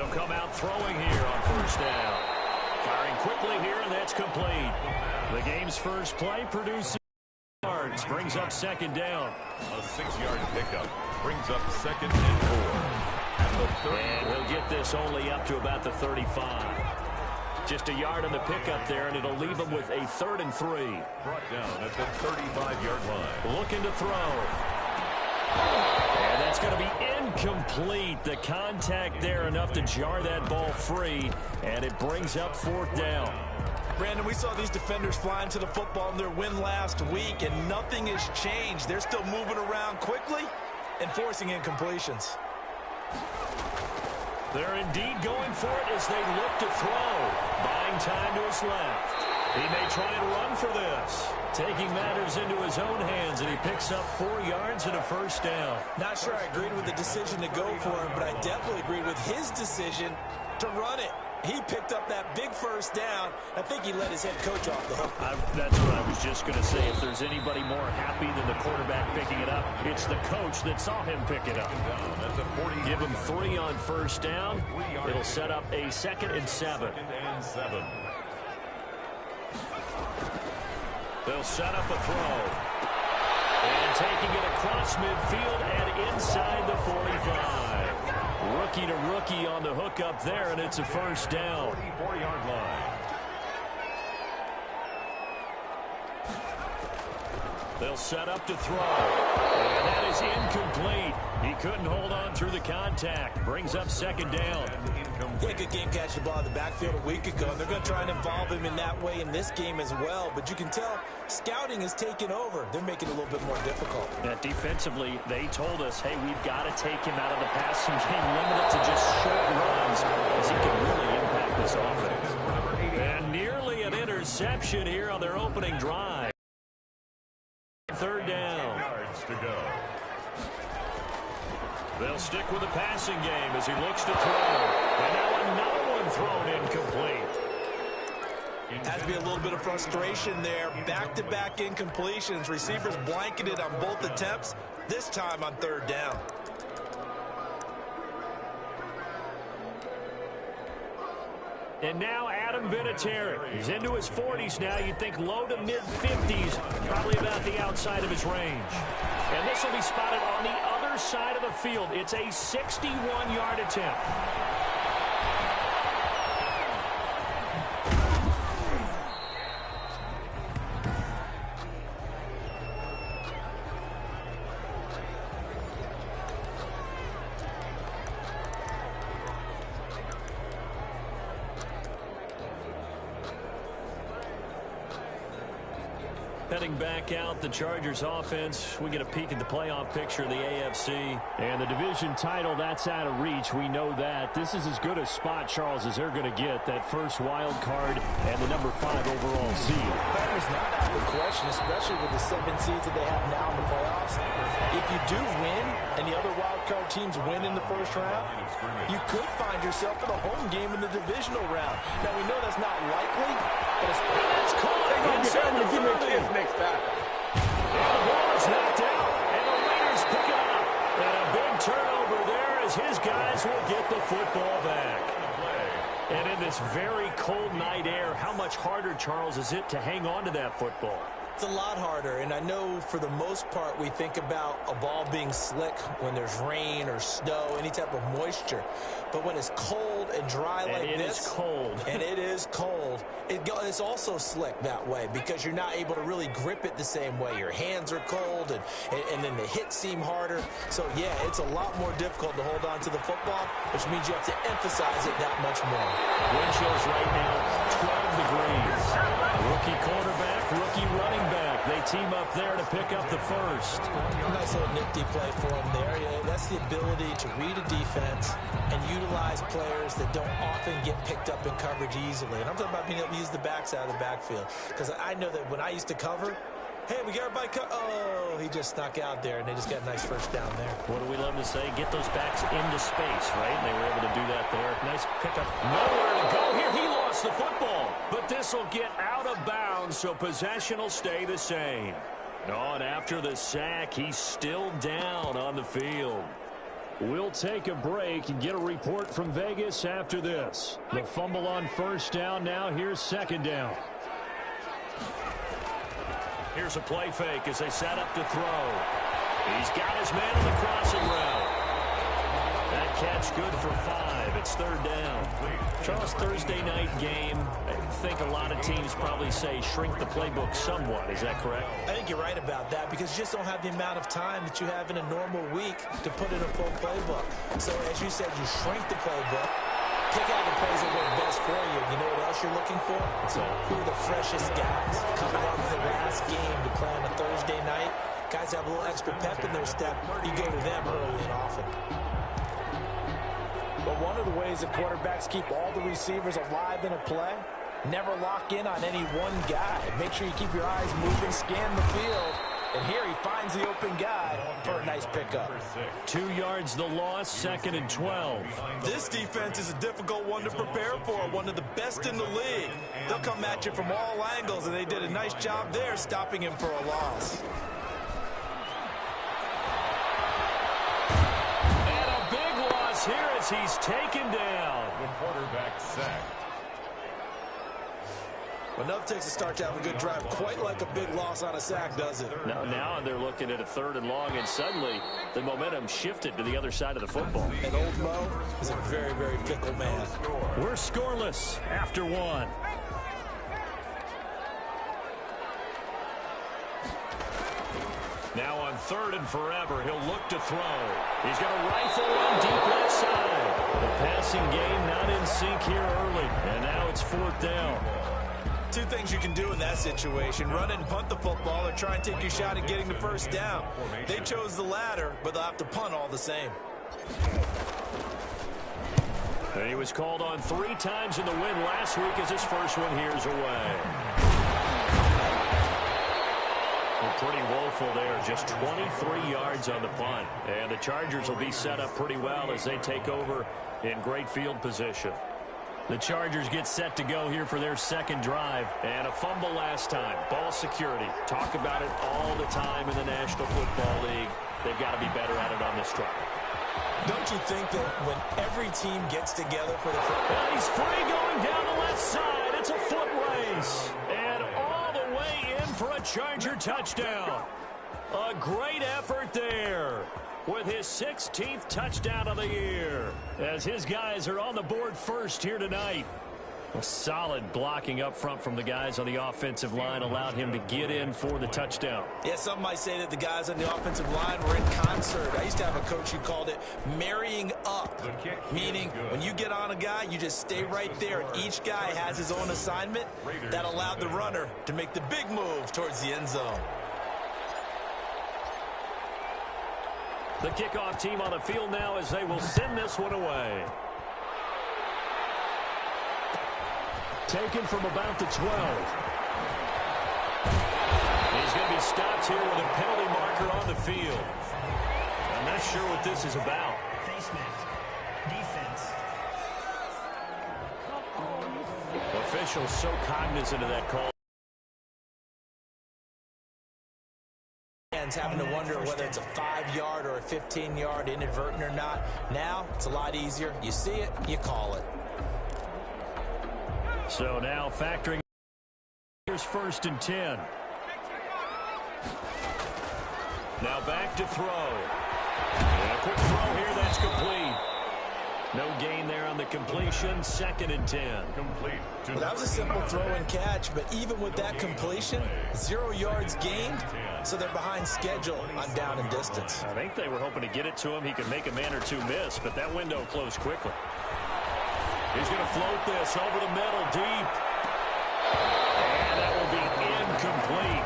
They'll come out throwing here on first down. Firing quickly here, and that's complete. The game's first play produces yards, brings up second down. A 6-yard pickup brings up second and 4. And he'll get this only up to about the 35. Just a yard on the pickup there, and it'll leave him with a 3rd and 3. Brought down at the 35-yard line. Looking to throw. And that's going to be incomplete. The contact there enough to jar that ball free, and it brings up 4th down. Brandon, we saw these defenders flying to the football in their win last week, and nothing has changed. They're still moving around quickly and forcing incompletions. They're indeed going for it as they look to throw. Buying time to his left. He may try and run for this. Taking matters into his own hands, and he picks up 4 yards and a 1st down. Not sure I agreed with the decision to go for him, but I definitely agreed with his decision to run it. He picked up that big 1st down. I think he let his head coach off the hook. That's what I was just going to say. If there's anybody more happy than the quarterback picking it up, it's the coach that saw him pick it up. Give him 3 on 1st down. It'll set up a 2nd and 7. They'll set up a throw. And taking it across midfield and inside the 45. Rookie to rookie on the hook up there, and it's a 1st down. 44-yard line. They'll set up to throw. And that is incomplete. He couldn't hold on through the contact. Brings up 2nd down. Yeah, good game catching the ball in the backfield a week ago, and they're going to try and involve him in that way in this game as well. But you can tell scouting is taking over. They're making it a little bit more difficult. Yeah, defensively, they told us, hey, we've got to take him out of the passing game, limit it to just short runs, as he can really impact this offense. And nearly an interception here on their opening drive. 3rd down. Yards to go. They'll stick with the passing game as he looks to throw. And now another one thrown incomplete. Has to be a little bit of frustration there. Back-to-back incompletions. Receivers blanketed on both attempts, this time on 3rd down. And now Adam Vinatieri. He's into his 40s now. You'd think low to mid-50s, probably about the outside of his range. And this will be spotted on the other side of the field. It's a 61-yard attempt. Heading back out, the Chargers offense. We get a peek at the playoff picture of the AFC. And the division title, that's out of reach. We know that. This is as good a spot, Charles, as they're going to get. That first wild card and the number 5 overall seed. That is not out of the question, especially with the 7 seeds that they have now in the playoffs. If you do win and the other wild card teams win in the first round, you could find yourself in a home game in the divisional round. Now, we know that's not likely, but it's caught. Give me a chance next time. And the ball is knocked out, and the Raiders pick it up. And a big turnover there as his guys will get the football back. And in this very cold night air, how much harder, Charles, is it to hang on to that football? It's a lot harder, and I know for the most part we think about a ball being slick when there's rain or snow, any type of moisture. But when it's cold and dry like this, it is cold. And it is cold, it's also slick that way because you're not able to really grip it the same way. Your hands are cold, and then the hits seem harder. So, yeah, it's a lot more difficult to hold on to the football, which means you have to emphasize it that much more. Wind chills right now, 12 degrees. Rookie quarterback, rookie running back. They team up there to pick up the first. Nice little nifty play for him there. Yeah, that's the ability to read a defense and utilize players that don't often get picked up in coverage easily. And I'm talking about being able to use the backs out of the backfield. Because I know that when I used to cover, hey, we got everybody oh, he just snuck out there, and they just got a nice first down there. What do we love to say? Get those backs into space, right? And they were able to do that there. Nice pickup. Nowhere to go here. He lost the football. But this will get out of bounds, so possession will stay the same. Oh, and after the sack, he's still down on the field. We'll take a break and get a report from Vegas after this. The fumble on first down. Now here's second down. Here's a play fake as they set up to throw. He's got his man on the crossing route. That catch good for 5. It's third down. Charles, Thursday night game, I think a lot of teams probably say shrink the playbook somewhat. Is that correct? I think you're right about that because you just don't have the amount of time that you have in a normal week to put in a full playbook. So as you said, you shrink the playbook, pick out the plays that work best for you. You know what else you're looking for? So who are the freshest guys coming off the last game to play on a Thursday night? Guys have a little extra pep in their step. You go to them early and often. But one of the ways that quarterbacks keep all the receivers alive in a play, never lock in on any one guy. Make sure you keep your eyes moving, scan the field. And here he finds the open guy for a nice pickup. 2 yards the loss, 2nd and 12. This defense is a difficult one to prepare for, one of the best in the league. They'll come at you from all angles, and they did a nice job there stopping him for a loss. Here as he's taken down. The quarterback sack. Well, enough takes a start to have a good drive, quite like a big loss on a sack, does it? Now they're looking at a 3rd and long, and suddenly the momentum shifted to the other side of the football. And old Mo is a very, very fickle man. We're scoreless after 1. Now on 3rd and forever, he'll look to throw. He's got a rifle on deep left side. The passing game not in sync here early, and now it's 4th down. 2 things you can do in that situation: run and punt the football, or try and take your shot at getting the first down. They chose the latter, but they'll have to punt all the same. And he was called on 3 times in the win last week as his first one here's away. Pretty woeful there, just 23 yards on the punt. And the Chargers will be set up pretty well as they take over in great field position. The Chargers get set to go here for their 2nd drive. And a fumble last time. Ball security. Talk about it all the time in the National Football League. They've got to be better at it on this drive. Don't you think that when every team gets together for the football? He's free going down the left side. It's a foot race. And all the way in for a Charger touchdown. A great effort there with his 16th touchdown of the year as his guys are on the board first here tonight. A solid blocking up front from the guys on the offensive line allowed him to get in for the touchdown. Yeah, some might say that the guys on the offensive line were in concert. I used to have a coach who called it marrying up, meaning when you get on a guy, you just stay right there, and each guy has his own assignment. That allowed the runner to make the big move towards the end zone. The kickoff team on the field now as they will send this one away. Taken from about the 12. He's going to be stopped here with a penalty marker on the field. I'm not sure what this is about. Face mask. Defense. Officials so cognizant of that call. Having to wonder whether it's a 5-yard or a 15-yard inadvertent or not. Now, it's a lot easier. You see it, you call it. So now factoring, here's 1st and 10. Now back to throw. And a quick throw here, that's complete. No gain there on the completion, 2nd and 10. Complete. Well, that was a simple throw and catch, but even with that completion, 0 yards gained, so they're behind schedule on down and distance. I think they were hoping to get it to him. He could make a man or 2 miss, but that window closed quickly. He's going to float this over the middle, deep. And that will be incomplete.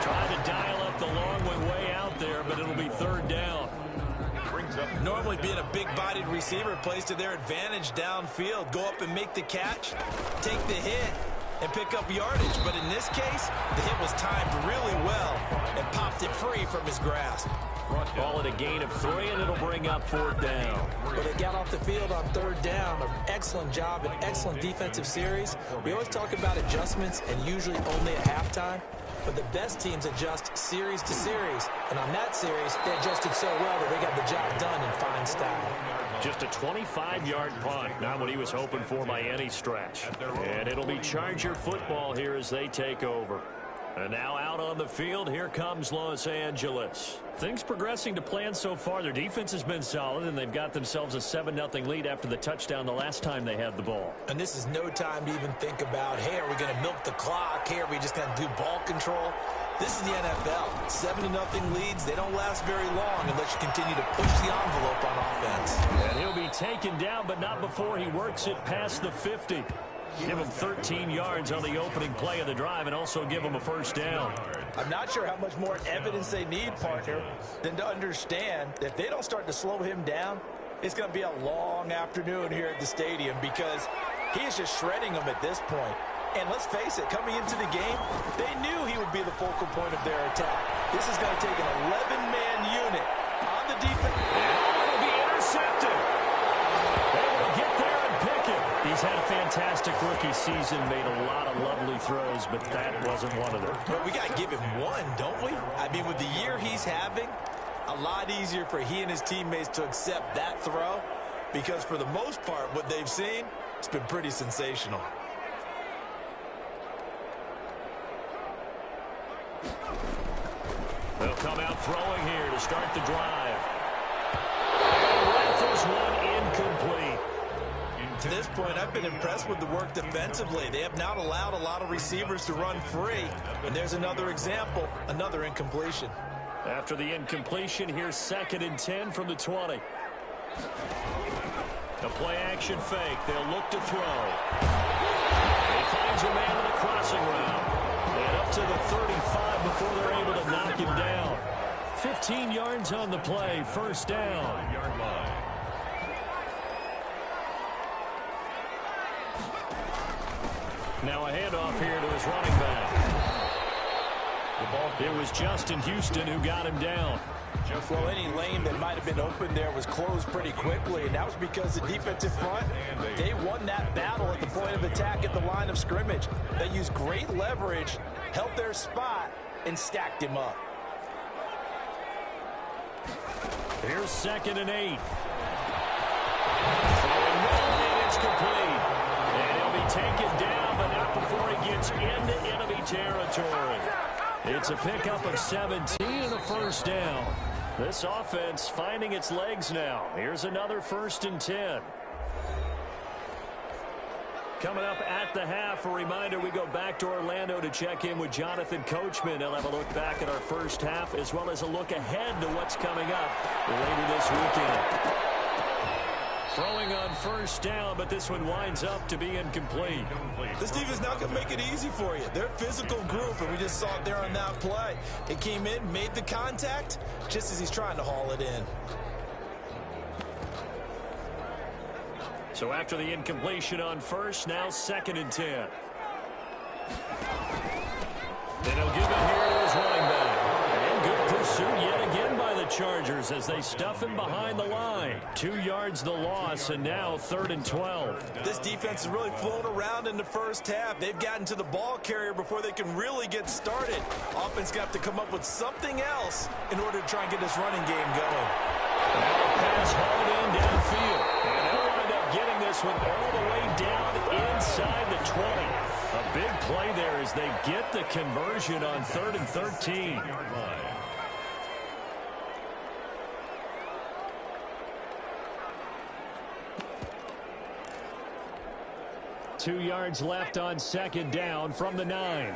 Trying to dial up the long one way out there, but it'll be 3rd down. Normally being a big-bodied receiver plays to their advantage downfield. Go up and make the catch, take the hit, and pick up yardage. But in this case, the hit was timed really well and popped it free from his grasp. Ball at a gain of 3, and it'll bring up 4th down. But they got off the field on 3rd down. An excellent job, an excellent defensive series. We always talk about adjustments, and usually only at halftime. But the best teams adjust series to series. And on that series, they adjusted so well that they got the job done in fine style. Just a 25-yard punt, not what he was hoping for by any stretch. And it'll be Charger football here as they take over. And now out on the field, here comes Los Angeles. Things progressing to plan so far. Their defense has been solid, and they've got themselves a 7-0 lead after the touchdown the last time they had the ball. And this is no time to even think about, hey, are we going to milk the clock? Hey, are we just going to do ball control? This is the NFL. 7-0 leads, they don't last very long unless you continue to push the envelope on offense. And he'll be taken down, but not before he works it past the 50. Give him 13 yards on the opening play of the drive and also give him a 1st down. I'm not sure how much more evidence they need, partner, than to understand that if they don't start to slow him down, it's going to be a long afternoon here at the stadium because he is just shredding them at this point. And let's face it, coming into the game, they knew he would be the focal point of their attack. This is going to take an 11-man unit on the defense. It'll be intercepted. Able to get there and pick it. He's had a fantastic rookie season, made a lot of lovely throws, but that wasn't one of them. But we got to give him one, don't we? I mean, with the year he's having, a lot easier for he and his teammates to accept that throw because for the most part, what they've seen, it's been pretty sensational. They'll come out throwing here to start the drive. And rifles one incomplete. To this point, I've been impressed with the work defensively. They have not allowed a lot of receivers to run free. And there's another example, another incompletion. After the incompletion, here's 2nd and 10 from the 20. The play-action fake. They'll look to throw. He finds a man in the crossing route. And up to the 35 before they're able to knock him down. 15 yards on the play, 1st down. Now a handoff here to his running back. It was Justin Houston who got him down. Well, any lane that might have been open there was closed pretty quickly, and that was because the defensive front, they won that battle at the point of attack at the line of scrimmage. They used great leverage, held their spot, and stacked him up. Here's 2nd and 8. And it's complete. And he'll be taken down, but not before he gets into enemy territory. It's a pickup of 17 and a 1st down. This offense finding its legs now. Here's another 1st and 10. Coming up at the half, a reminder, we go back to Orlando to check in with Jonathan Coachman. He'll have a look back at our first half as well as a look ahead to what's coming up later this weekend. Throwing on 1st down, but this one winds up to be incomplete. This defense not going to make it easy for you. They're a physical group, and we just saw it there on that play. It came in, made the contact, just as he's trying to haul it in. So after the incompletion on 1st, now 2nd and 10. And he'll give it here to his running back. And good pursuit yet again by the Chargers as they stuff him behind the line. 2 yards the loss, and now 3rd and 12. This defense is really flown around in the first half. They've gotten to the ball carrier before they can really get started. Offense got to come up with something else in order to try and get this running game going. Now a pass hauled in downfield. And they'll wind up getting this one all the way down inside the 20. A big play there as they get the conversion on 3rd and 13. 2 yards left on 2nd down from the 9.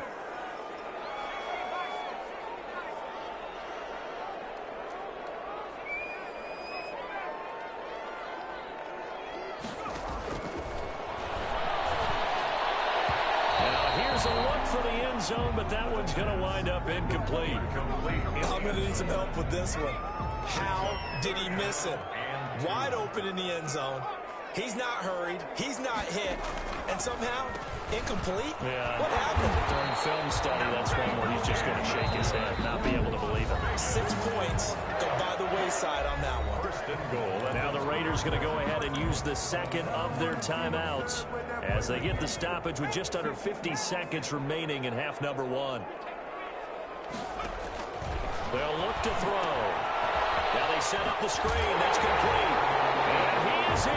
Here's a look for the end zone, but that one's going to wind up incomplete. I'm going to need some help with this one. How did he miss him? Wide open in the end zone. He's not hurried. He's not hit. And somehow, incomplete? Yeah. What happened? During film study, that's one where he's just going to shake his head, not be able to believe it. 6 points go by Raiders going to go ahead and use the second of their timeouts as they get the stoppage with just under 50 seconds remaining in half number one. They'll look to throw. Now they set up the screen. That's complete. And he is in.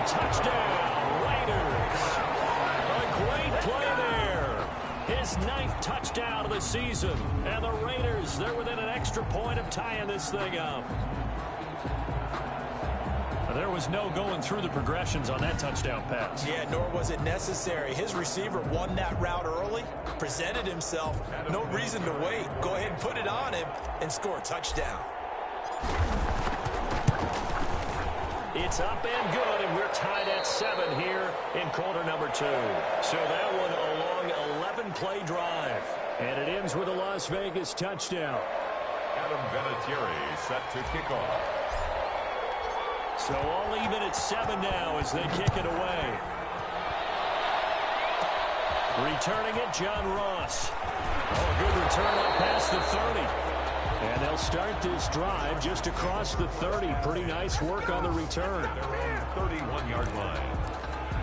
Touchdown, Raiders. A great play there. His 9th touchdown of the season. And the Raiders, they're within an extra point of tying this thing up. There was no going through the progressions on that touchdown pass. Yeah, nor was it necessary. His receiver won that route early, presented himself. No reason to wait. Go ahead and put it on him and score a touchdown. It's up and good, and we're tied at 7 here in quarter number 2. So that one a long 11-play drive. And it ends with a Las Vegas touchdown. Adam Vinatieri set to kick off. So all even at 7 now as they kick it away. Returning it, John Ross. Oh, a good return up past the 30. And they'll start this drive just across the 30. Pretty nice work on the return. 31-yard line.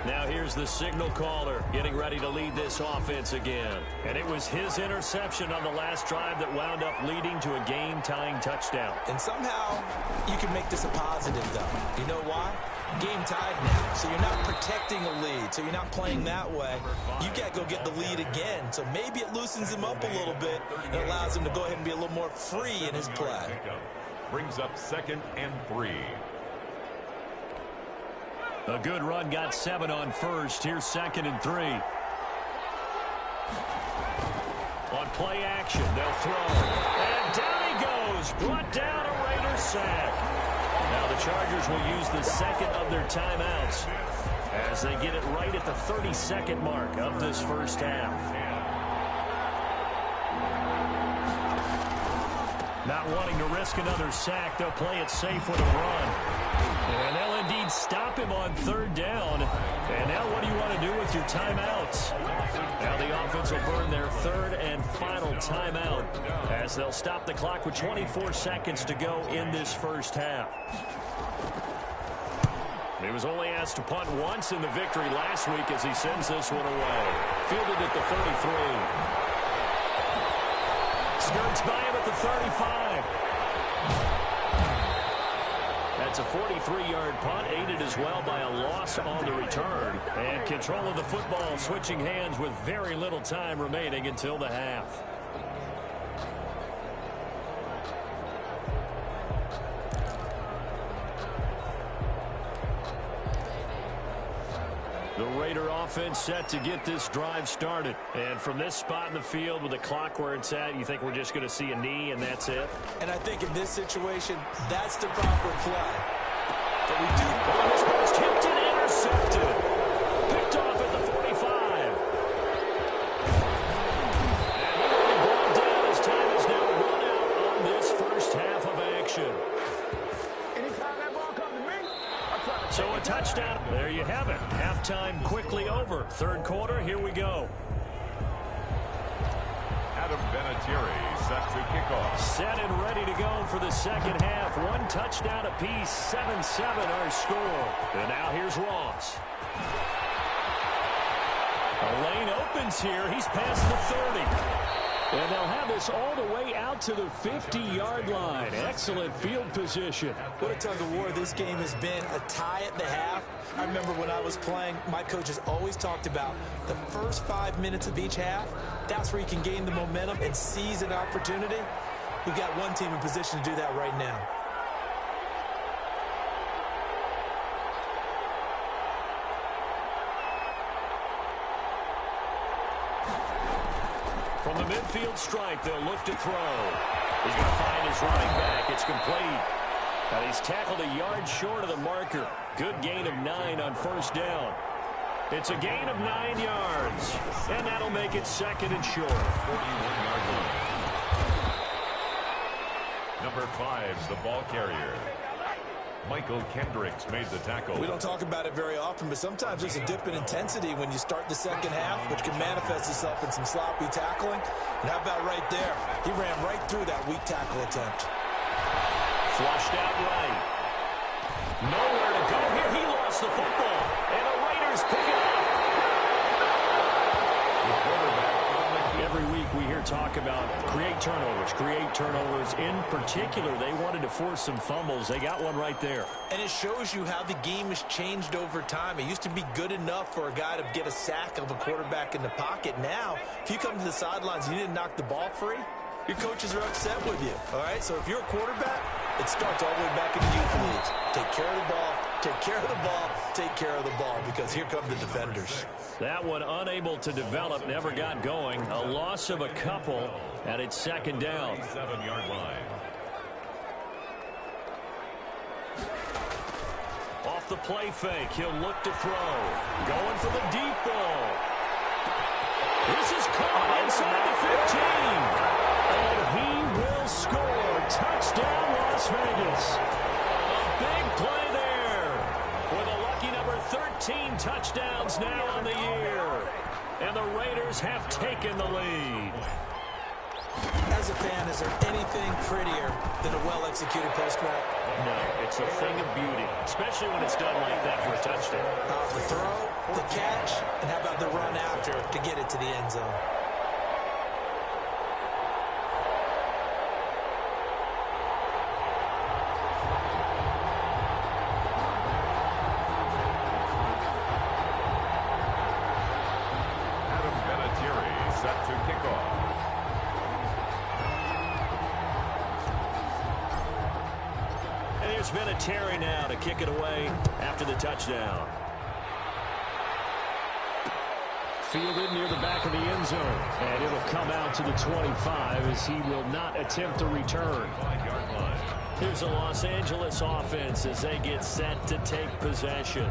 Now here's the signal caller getting ready to lead this offense again. And it was his interception on the last drive that wound up leading to a game-tying touchdown. And somehow you can make this a positive, though. You know why? Game tied now, so you're not protecting a lead, so you're not playing that way. You got to go get the lead again, so maybe it loosens him up a little bit and allows him to go ahead and be a little more free in his play. Brings up 2nd and 3. A good run got 7 on first. Here's 2nd and 3. On play action, they'll throw. And down he goes. Brought down a Raiders sack. Now the Chargers will use the second of their timeouts as they get it right at the 32nd mark of this first half. Not wanting to risk another sack, they'll play it safe with a run. And they'll indeed stop him on 3rd down. And now what do you want to do with your timeouts? Now the offense will burn their 3rd and final timeout as they'll stop the clock with 24 seconds to go in this first half. He was only asked to punt once in the victory last week as he sends this one away. Fielded at the 33. Skirts by him at the 35. That's a 43-yard punt, aided as well by a loss on the return. And control of the football switching hands with very little time remaining until the half. The Raider offense set to get this drive started. And from this spot in the field with the clock where it's at, you think we're just going to see a knee and that's it? And I think in this situation, that's the proper play. But we do. On this post, tipped and intercepted. Picked off at the 45. And he will be brought down as time is now run out on this first half of action. Anytime that ball comes to me, I try to So a touchdown. There you have it. Halftime quickly over. 3rd quarter, here we go. Adam Vinatieri set to kick off. Set and ready to go for the second half. 1 touchdown apiece, 7-7 our score. And now here's Ross. A lane opens here. He's past the 30. And they'll have this all the way out to the 50-yard line. Excellent field position. What a tug of war this game has been. A tie at the half. I remember when I was playing, my coaches always talked about the first 5 minutes of each half. That's where you can gain the momentum and seize an opportunity. We've got one team in position to do that right now. From the midfield stripe, they'll look to throw. He's going to find his running back. It's complete. And he's tackled a yard short of the marker. Good gain of 9 on first down. It's a gain of 9 yards. And that'll make it 2nd and short. 41-yard line. Number 5's the ball carrier. Michael Kendricks made the tackle. We don't talk about it very often, but sometimes there's a dip in intensity when you start the second half, which can manifest itself in some sloppy tackling. And how about right there? He ran right through that weak tackle attempt. Flushed out right. Nowhere to go lost the football, and the Raiders pick it up. Every week we hear talk about create turnovers. In particular, they wanted to force some fumbles. They got one right there. And it shows you how the game has changed over time. It used to be good enough for a guy to get a sack of a quarterback in the pocket. Now, if you come to the sidelines and you didn't knock the ball free, your coaches are upset with you. All right, so if you're a quarterback, it starts all the way back in the youth leagues. Take care of the ball, take care of the ball, take care of the ball, because here come the defenders. That one unable to develop, never got going. A loss of a couple, and it's second down. 7-yard line. Off the play fake, he'll look to throw. Going for the deep ball. This is caught inside the 15. And he will score. Touchdown, Las Vegas. A big play there. With a lucky number 13 touchdowns now on the year. And the Raiders have taken the lead. As a fan, is there anything prettier than a well-executed post route? No, it's a thing of beauty, especially when it's done like that for a touchdown. The throw, the catch, and how about the run after to get it to the end zone? Set to kick off. And here's Vinatieri now to kick it away after the touchdown. Fielded near the back of the end zone. And it'll come out to the 25 as he will not attempt to return. 5-yard line. Here's the Los Angeles offense as they get set to take possession.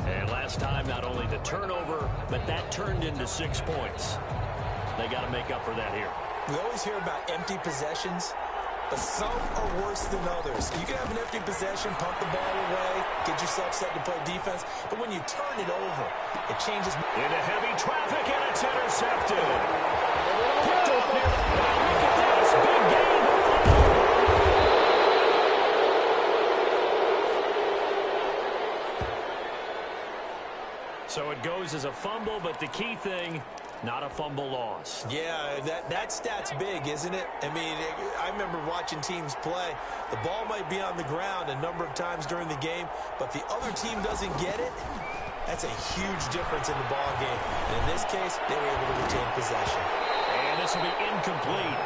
And last time, not only the turnover, but that turned into 6 points. They got to make up for that here. We always hear about empty possessions, but some are worse than others. You can have an empty possession, pump the ball away, get yourself set to play defense, but when you turn it over, it changes. Into heavy traffic, and it's intercepted. Picked off near the line. Look at this. Big game. So it goes as a fumble, but the key thing, not a fumble loss. Yeah, that stat's big, isn't it? I mean, I remember watching teams play. The ball might be on the ground a number of times during the game, but the other team doesn't get it. That's a huge difference in the ball game. And in this case, they were able to retain possession. And this will be incomplete.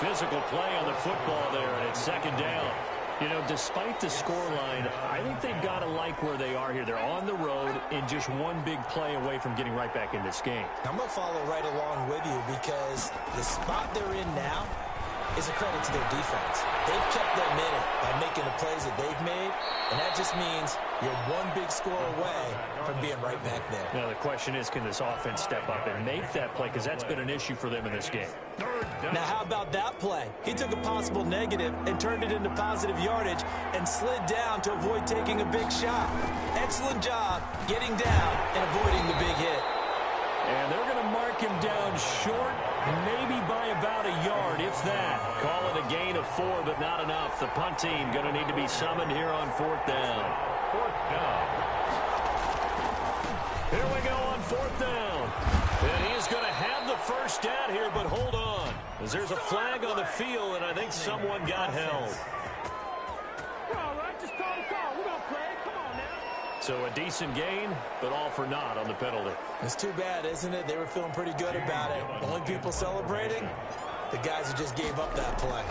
Physical play on the football there, and it's second down. You know, despite the scoreline, I think they've got to like where they are here. They're on the road and just one big play away from getting right back in this game. I'm going to follow right along with you because the spot they're in now is a credit to their defense. They've kept them in it by making the plays that they've made, and that just means you're one big score away from being right back there. Now, the question is, can this offense step up and make that play? Because that's been an issue for them in this game. Now, how about that play? He took a possible negative and turned it into positive yardage and slid down to avoid taking a big shot. Excellent job getting down and avoiding the big hit. And they're going to mark him down short, maybe by about a yard, if that. Call it a gain of 4, but not enough. The punt team going to need to be summoned here on 4th down. 4th down. Here we go on 4th down. And he's going to have the first down here, but hold on. As there's a flag on the field, and I think someone got held. All right, just call the call. We're going to play. Come on now. So a decent gain, but all for naught on the penalty. It's too bad, isn't it? They were feeling pretty good about it. Only people celebrating, the guys who just gave up that play.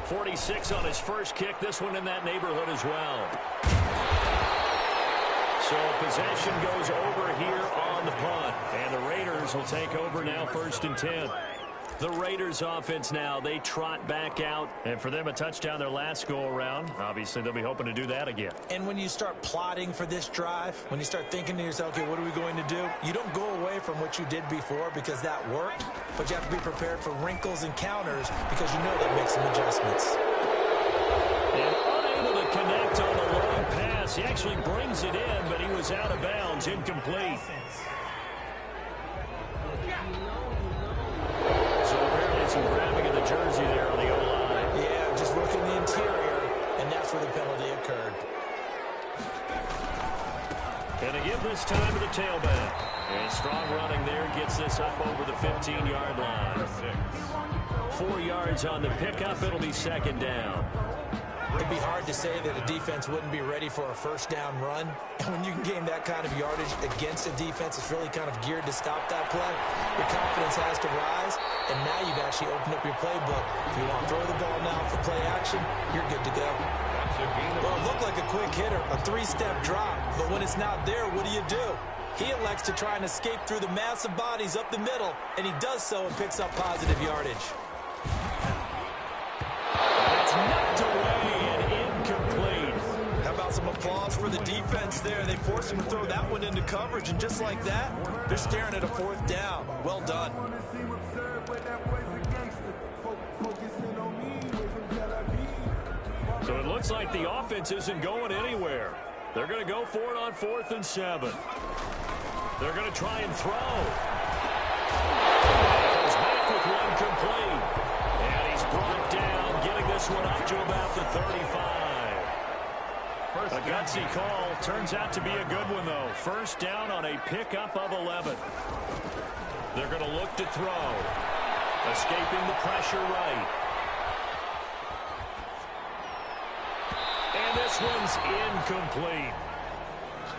46 on his first kick. This one in that neighborhood as well. So possession goes over here on the punt. And the Raiders will take over now 1st and 10. The Raiders offense now, they trot back out. And for them, a touchdown their last go-around. Obviously, they'll be hoping to do that again. And when you start plotting for this drive, when you start thinking to yourself, okay, what are we going to do? You don't go away from what you did before because that worked. But you have to be prepared for wrinkles and counters because you know that makes some adjustments. And unable to connect on the long pass. He actually brings it in, but he was out of bounds, incomplete. So apparently some grabbing of the jersey there on the O-line. Yeah, just working the interior, and that's where the penalty occurred. And they give this time to the tailback. And strong running there gets this up over the 15-yard line. 4 yards on the pickup. It'll be second down. It'd be hard to say that a defense wouldn't be ready for a first down run. And when you can gain that kind of yardage against a defense that's really kind of geared to stop that play, your confidence has to rise. And now you've actually opened up your playbook. If you want to throw the ball now for play action, you're good to go. Well, it looked like a quick hitter, a 3-step drop. But when it's not there, what do? He elects to try and escape through the massive bodies up the middle, and he does so and picks up positive yardage. That's knocked away and incomplete. How about some applause for the defense there? They forced him to throw that one into coverage, and just like that, they're staring at a 4th down. Well done. So it looks like the offense isn't going anywhere. They're going to go for it on 4th and 7. They're going to try and throw. Goes back with one complete. And he's brought down, getting this one up to about the 35. A gutsy call. Turns out to be a good one, though. First down on a pickup of 11. They're going to look to throw. Escaping the pressure right. And this one's incomplete.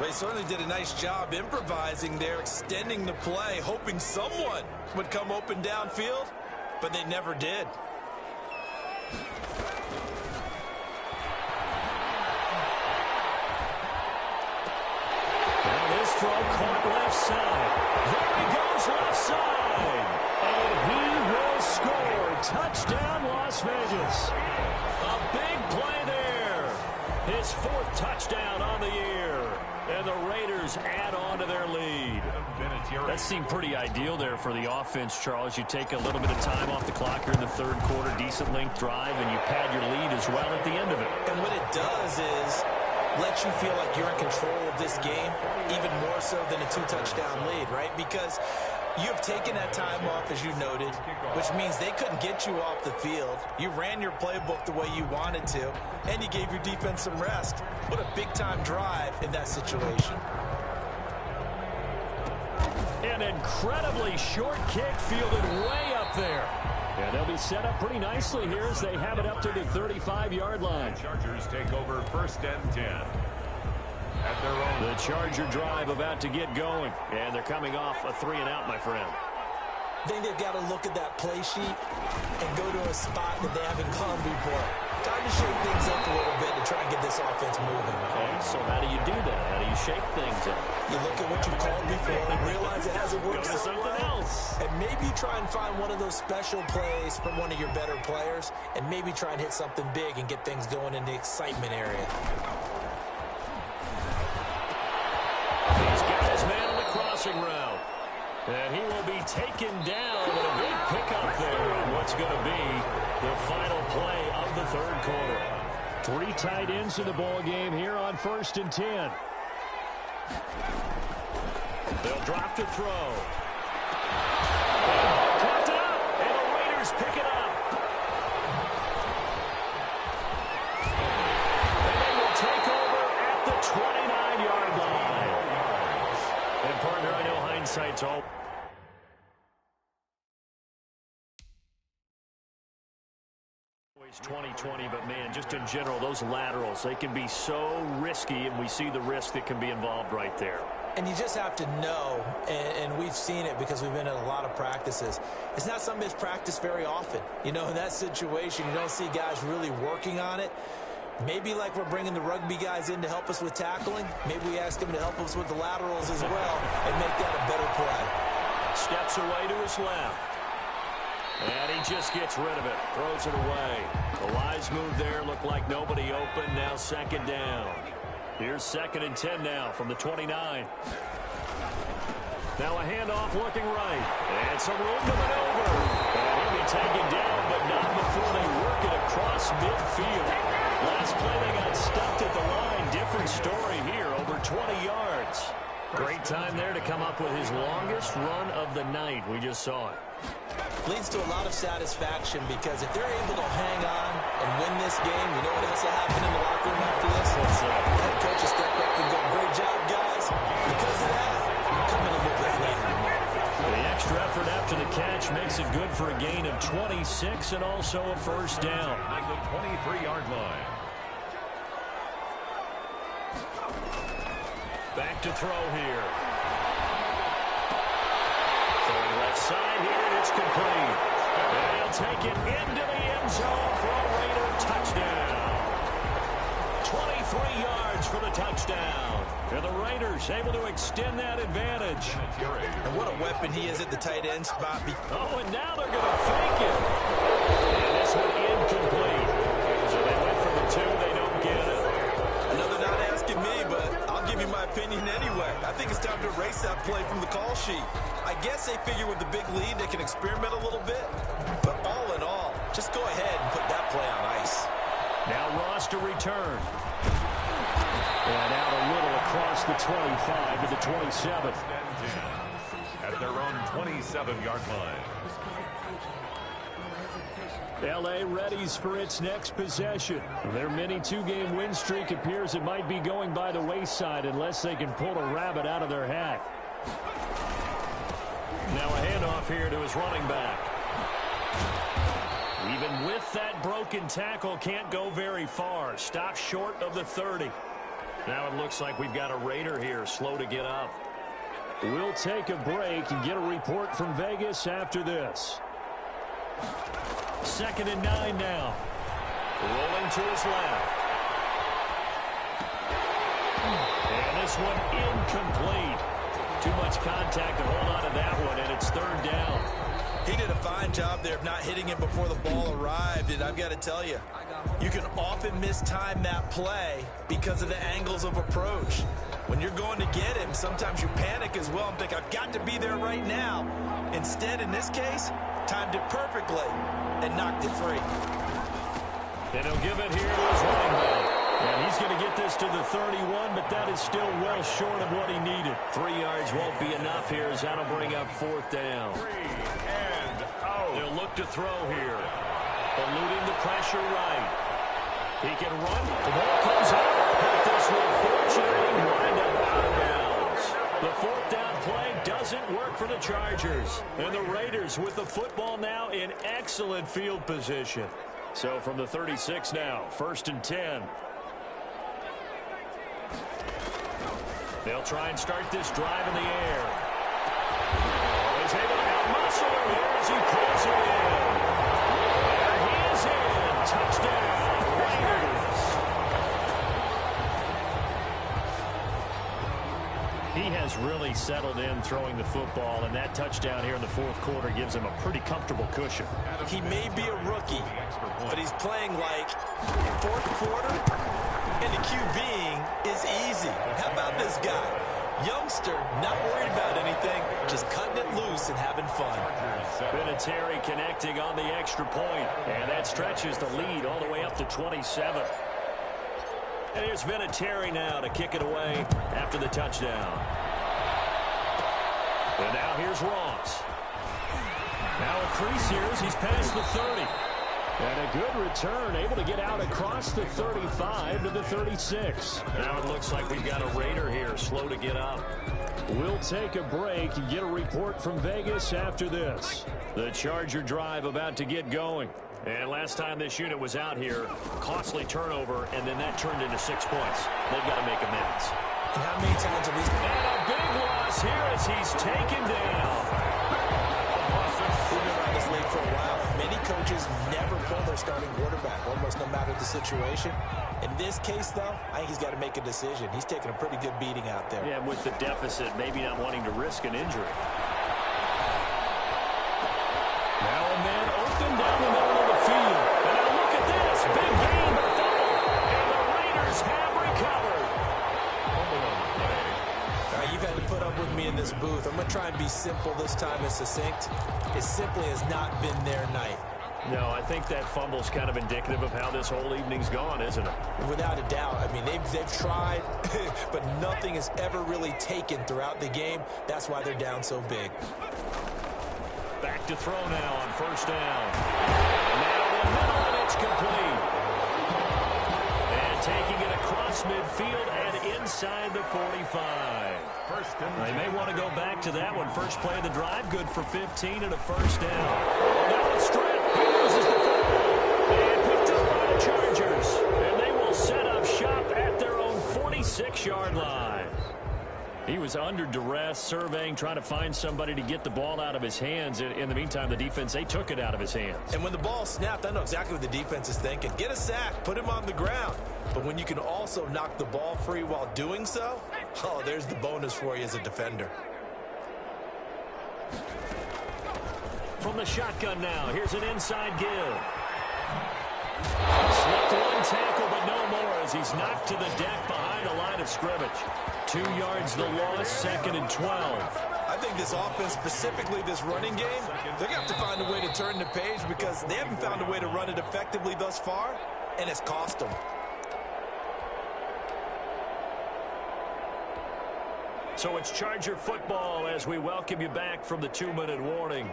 They certainly did a nice job improvising there, extending the play, hoping someone would come open downfield, but they never did. And this throw caught left side. There he goes left side. And he will score. Touchdown, Las Vegas. A big play there. His 4th touchdown on the year. And the Raiders add on to their lead. That seemed pretty ideal there for the offense, Charles. You take a little bit of time off the clock here in the 3rd quarter, decent length drive, and you pad your lead as well at the end of it. And what it does is let you feel like you're in control of this game, even more so than a 2-touchdown lead, right? Because you have taken that time off, as you noted, which means they couldn't get you off the field. You ran your playbook the way you wanted to, and you gave your defense some rest. What a big-time drive in that situation. An incredibly short kick fielded way up there. And they'll be set up pretty nicely here as they have it up to the 35-yard line. The Chargers take over 1st and 10. At their own. The Charger drive about to get going. And they're coming off a 3-and-out, my friend. I think they've got to look at that play sheet and go to a spot that they haven't gone before. Time to shake things up a little bit to try and get this offense moving. Okay, so how do you do that? How do you shake things up? You look at what you called before and realize it hasn't worked Go to so something well. else. And maybe try and find one of those special plays from one of your better players and maybe try and hit something big and get things going in the excitement area. He's got his man on the crossing route. And he will be taken down with a big pickup there on what's going to be the final play of the 3rd quarter. 3 tight ends in the ball game here on 1st and 10. They'll drop to throw. Dropped it up, and the Raiders pick it up. And they will take over at the 29-yard line. And partner, I know hindsight's all. Always 20-20, but man, just in general, those laterals, they can be so risky, and we see the risk that can be involved right there. And you just have to know, and we've seen it because we've been at a lot of practices. It's not something that's practiced very often. You know, in that situation, you don't see guys really working on it. Maybe like we're bringing the rugby guys in to help us with tackling. Maybe we ask them to help us with the laterals as well and make that a better play. Steps away to his left. And he just gets rid of it. Throws it away. The wise move there. Looked like nobody open. Now 2nd down. Here's 2nd and 10 now from the 29. Now a handoff looking right. And some room to maneuver. And he'll be taken down, but not before they work it across midfield. Last play they got stuffed at the line. Different story here. Over 20 yards. Great time there to come up with his longest run of the night. We just saw it. leads to a lot of satisfaction because if they're able to hang on and win this game, you know what else will happen in the locker room after this? Head coach will step up and go, great job, guys. Because of that, come in a little bit later tomorrow. The extra effort after the catch makes it good for a gain of 26 and also a first down. At the 23-yard line. Back to throw here. Throwing left side here, and it's complete. And he'll take it into the end zone for a Raider touchdown. 23 yards for the touchdown. And the Raiders able to extend that advantage. And what a weapon he is at the tight end spot. Oh, and now they're going to fake it. And this one incomplete. So they went for the two. They don't get it. I know they're not asking me, but I'll give you my opinion anyway. I think it's time to erase that play from the call sheet. I guess they figure with the big lead they can experiment a little bit. But all in all, just go ahead and put that play on ice. Now Ross to return. And out a little across the 25 to the 27. At their own 27-yard line. L.A. readies for its next possession. Their mini two-game win streak appears it might be going by the wayside unless they can pull a rabbit out of their hat. Now a handoff here to his running back. Even with that broken tackle, can't go very far. Stops short of the 30. Now it looks like we've got a Raider here, slow to get up. We'll take a break and get a report from Vegas after this. 2nd and 9 now. Rolling to his left. And this one incomplete. Too much contact to hold on to that one, and it's 3rd down. He did a fine job there of not hitting him before the ball arrived, and I've got to tell you, you can often mistime that play because of the angles of approach. When you're going to get him, sometimes you panic as well and think, I've got to be there right now. Instead, in this case, timed it perfectly and knocked it free. And he'll give it here to his running back. And he's going to get this to the 31, but that is still well short of what he needed. 3 yards won't be enough here as that'll bring up 4th down. 3 and out. They'll look to throw here. Eluding the pressure right. He can run. The ball comes out. But this will fortunately wind up out of bounds. The 4th down play doesn't work for the Chargers. And the Raiders with the football now in excellent field position. So from the 36 now, 1st and 10. They'll try and start this drive in the air. He's able to out-muscle him here as he pulls it in. There he is in. Touchdown, Raiders. He has really settled in throwing the football, and that touchdown here in the 4th quarter gives him a pretty comfortable cushion. He may be a rookie, but he's playing like 4th quarter. And the QBing is easy. How about this guy? Youngster, not worried about anything, just cutting it loose and having fun. Vinatieri connecting on the extra point, and that stretches the lead all the way up to 27. And here's Vinatieri now to kick it away after the touchdown. And now here's Ross. Now a crease here as he's past the 30. And a good return, able to get out across the 35 to the 36. Now it looks like we've got a Raider here, slow to get up. We'll take a break and get a report from Vegas after this. The Charger drive about to get going. And last time this unit was out here, costly turnover, and then that turned into 6 points. They've got to make amends. And how many times have these... And a big loss here as he's taken down. We've been around this league for a while. Many coaches never pull their starting quarterback, almost no matter the situation. In this case, though, I think he's got to make a decision. He's taking a pretty good beating out there. Yeah, with the deficit, maybe not wanting to risk an injury. Now a man open down the middle of the field. And now look at this. Big gain, but fumble. And the Raiders have recovered. You've had to put up with me in this booth. I'm going to try and be simple this time and succinct. It simply has not been their night. No, I think that fumble's kind of indicative of how this whole evening's gone, isn't it? Without a doubt. I mean, they've tried, but nothing has ever really taken throughout the game. That's why they're down so big. Back to throw now on first down. Now the middle, and it's complete. And taking it across midfield and inside the 45. They may want to go back to that one. First play of the drive, good for 15 and a first down. Now it's straight. He loses the football. And picked up by the Chargers. And they will set up shop at their own 46-yard line. He was under duress, surveying, trying to find somebody to get the ball out of his hands. In the meantime, the defense, they took it out of his hands. And when the ball snapped, I know exactly what the defense is thinking. Get a sack, put him on the ground. But when you can also knock the ball free while doing so, oh, there's the bonus for you as a defender. From the shotgun now, here's an inside give. Slipped one tackle, but no more as he's knocked to the deck behind the line of scrimmage. 2 yards the loss, 2nd and 12. I think this offense, specifically this running game, they're going to have to find a way to turn the page because they haven't found a way to run it effectively thus far, and it's cost them. So it's Charger football as we welcome you back from the 2-minute warning.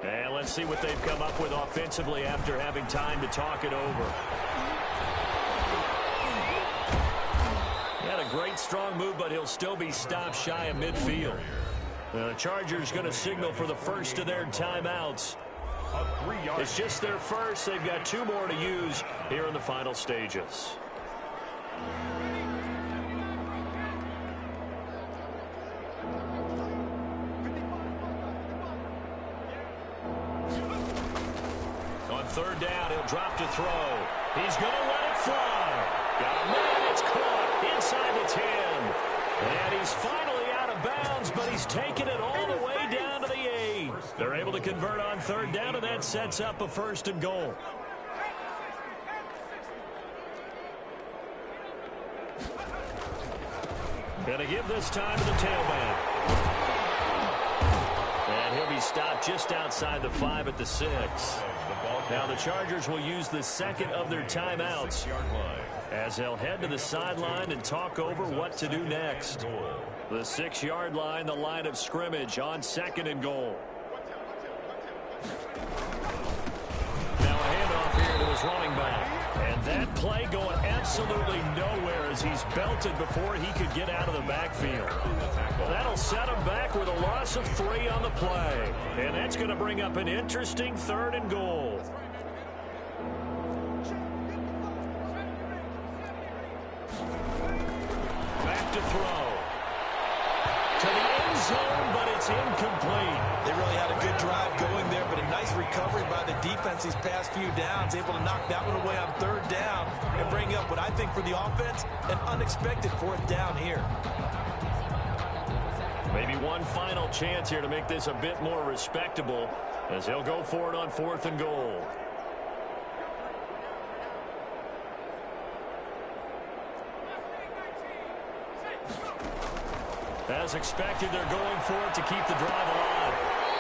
And let's see what they've come up with offensively after having time to talk it over. He had a great strong move, but he'll still be stopped shy of midfield. The Chargers going to signal for the first of their timeouts. It's just their first. They've got 2 more to use here in the final stages. Third down, he'll drop to throw. He's going to let it fly. Got a man, it's caught inside the 10. And he's finally out of bounds, but he's taken it all the way down to the 8. They're able to convert on third down, and that sets up a 1st and goal. Going to give this time to the tailback. And he'll be stopped just outside the 5 at the 6. Now the Chargers will use the 2nd of their timeouts as they'll head to the sideline and talk over what to do next. The 6-yard line, the line of scrimmage on 2nd and goal. Now a handoff here to his running back. And that play going absolutely nowhere as he's belted before he could get out of the backfield. That'll set him back with a loss of 3 on the play. And that's going to bring up an interesting 3rd and goal. Back to throw. To the end zone, but it's incomplete. They really had a good drive going there, but a nice recovery by the defense these past few downs, able to knock that one away on third down and bring up what I think for the offense, an unexpected 4th down here. Maybe one final chance here to make this a bit more respectable as they'll go for it on 4th and goal. As expected, they're going for it to keep the drive alive.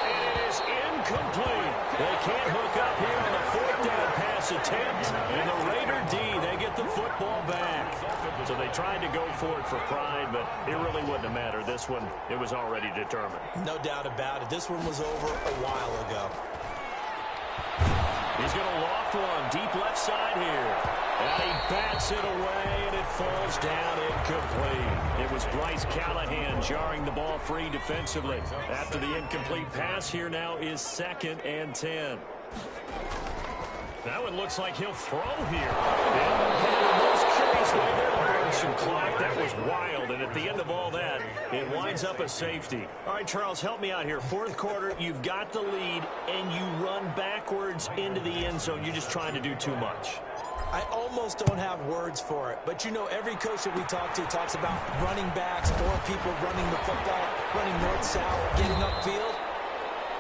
And it is incomplete. They can't hook up here on the 4th down pass attempt. And the Raider D, they get the football back. So they tried to go for it for pride, but it really wouldn't have mattered. This one, it was already determined. No doubt about it. This one was over a while ago. He's going to loft one deep left side here. And he bats it away, and it falls down incomplete. It was Bryce Callahan jarring the ball free defensively. After the incomplete pass, here now is 2nd and 10. Now it looks like he'll throw here. And the most curious way there to burn some clock. That was wild, and at the end of all that, it winds up a safety. All right, Charles, help me out here. 4th quarter, you've got the lead, and you run backwards into the end zone. You're just trying to do too much. I almost don't have words for it, but you know every coach that we talk to talks about running backs or people running the football, running north-south, getting upfield.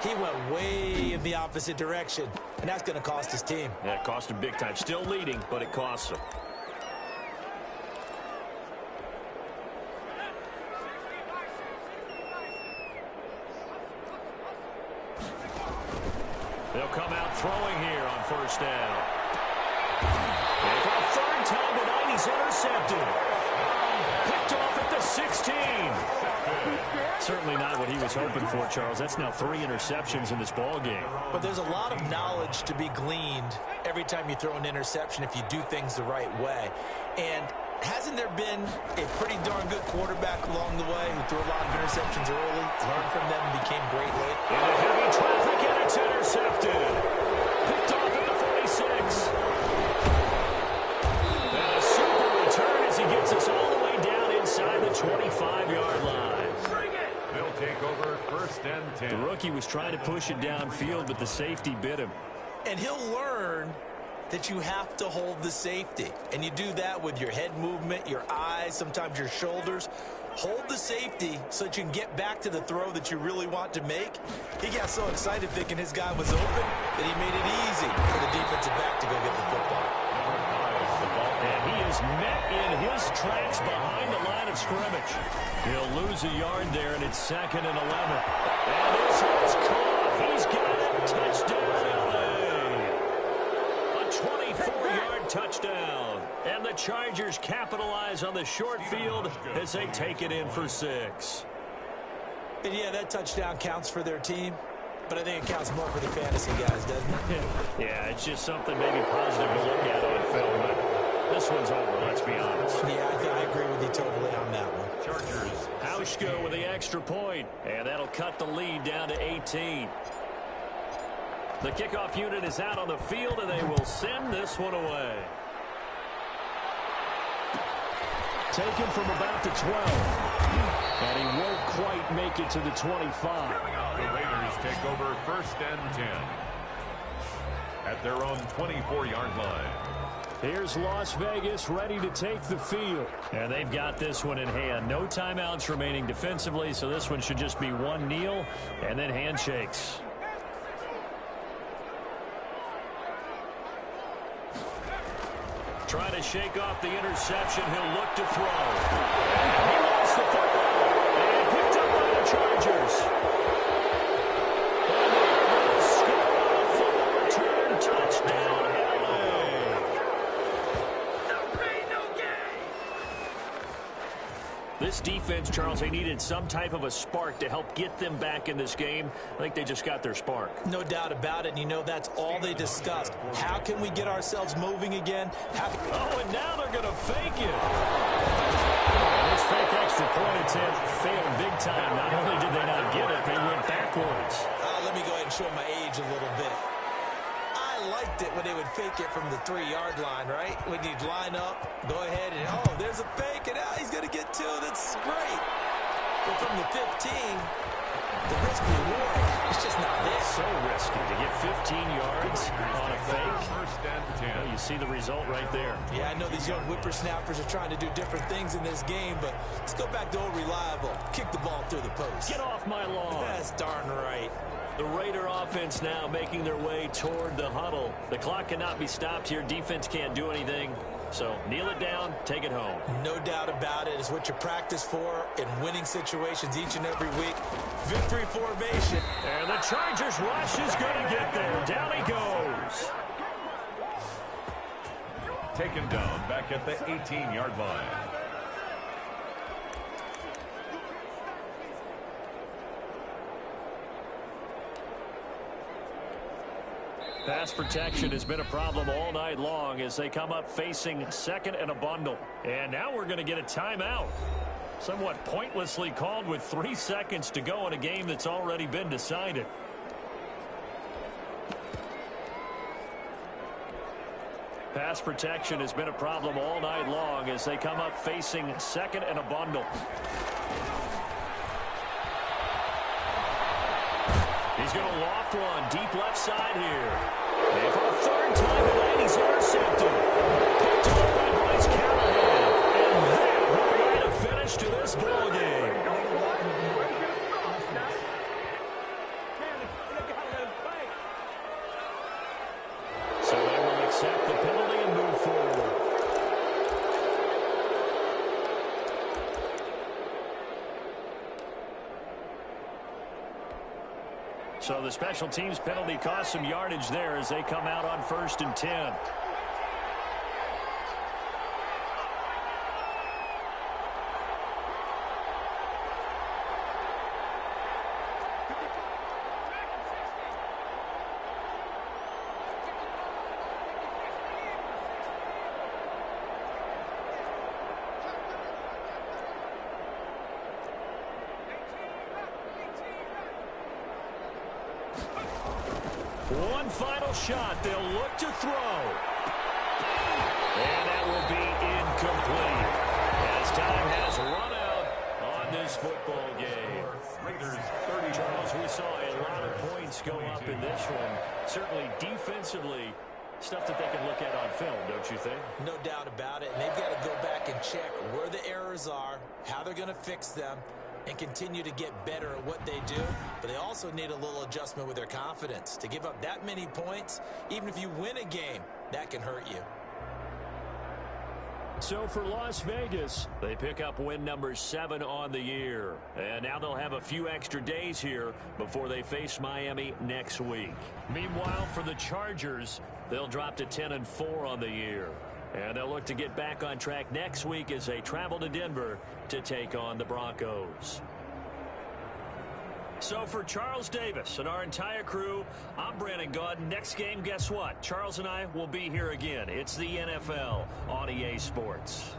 He went way in the opposite direction, and that's going to cost his team. Yeah, it cost him big time. Still leading, but it costs him. They'll come out throwing here on 1st down. And for the 3rd time tonight, he's intercepted. Picked off at the the 16. Certainly not what he was hoping for, Charles. That's now 3 interceptions in this ball game. But there's a lot of knowledge to be gleaned every time you throw an interception if you do things the right way. And hasn't there been a pretty darn good quarterback along the way who threw a lot of interceptions early, learned from them, and became great late? Into heavy traffic, and it's intercepted. Picked off at the 46. And a super return as he gets us all the way down inside the 25-yard line. They'll take over 1st and 10. The rookie was trying to push it downfield, but the safety bit him. And he'll learn that you have to hold the safety. And you do that with your head movement, your eyes, sometimes your shoulders. Hold the safety so that you can get back to the throw that you really want to make. He got so excited thinking his guy was open that he made it easy for the defensive back to go get the football. And he is met in his tracks behind the line of scrimmage. He'll lose a yard there, and it's 2nd and 11. And this is caught. He's got it. Touchdown, LA. A 24-yard touchdown. And the Chargers capitalize on the short field as they take it in for 6. And yeah, that touchdown counts for their team, but I think it counts more for the fantasy guys, doesn't it? Yeah, it's just something maybe positive to look at on film, but this one's over, let's be honest. Yeah, I agree with you totally on that one. Chargers. Hauschka with the extra point, and that'll cut the lead down to 18. The kickoff unit is out on the field, and they will send this one away. Taken from about the 12. And he won't quite make it to the 25. The Raiders take over 1st and 10 at their own 24-yard line. Here's Las Vegas ready to take the field. And they've got this one in hand. No timeouts remaining defensively, so this one should just be one kneel and then handshakes. Trying to shake off the interception. He'll look to throw. And he lost the football. And picked up by the Chargers. And they're going to score on a fumble return. Touchdown, LA. This defense, Charles, they needed some type of a spark to help get them back in this game. I think they just got their spark. No doubt about it, and you know that's all they discussed. How can we get ourselves moving again? Oh, and now they're going to fake it. This fake extra point attempt failed big time. Not only did they not get it, they went backwards. Let me go ahead and show my age a little bit. I liked it when they would fake it from the 3-yard line, right? When you'd line up, go ahead and, oh, there's a fake, and he's going to get 2. That's great. But from the 15, the risk reward, it's just not there. So risky to get 15 yards on a fake. 1st and 10. Well, you see the result right there. Yeah, I know these young whippersnappers are trying to do different things in this game, but let's go back to old reliable. Kick the ball through the post. Get off my lawn. That's darn right. The Raider offense now making their way toward the huddle. The clock cannot be stopped here. Defense can't do anything. So kneel it down, take it home. No doubt about it. It's what you practice for in winning situations each and every week. Victory formation. And the Chargers rush is going to get there. Down he goes. Taken down back at the 18-yard line. Pass protection has been a problem all night long as they come up facing 2nd and a bundle. And now we're going to get a timeout. Somewhat pointlessly called with 3 seconds to go in a game that's already been decided. Pass protection has been a problem all night long as they come up facing 2nd and a bundle. He's going to loft one deep left side here. And for the 3rd time tonight, he's intercepted. Picked off by Bryce Callahan. And that will write a finish to this ball game. So they will accept the penalty and move forward. So the special teams penalty cost some yardage there as they come out on 1st and 10. One final shot. They'll look to throw. And that will be incomplete as time has run out on this football game. Raiders 30. Charles, we saw a lot of points go up in this one. Certainly defensively, stuff that they can look at on film, don't you think? No doubt about it. And they've got to go back and check where the errors are, how they're going to fix them, and continue to get better at what they do. But they also need a little adjustment with their confidence. To give up that many points, even if you win a game, that can hurt you. So for Las Vegas, they pick up win number 7 on the year. And now they'll have a few extra days here before they face Miami next week. Meanwhile, for the Chargers, they'll drop to 10-4 on the year. And they'll look to get back on track next week as they travel to Denver to take on the Broncos. So for Charles Davis and our entire crew, I'm Brandon Gaudin. Next game, guess what? Charles and I will be here again. It's the NFL on EA Sports.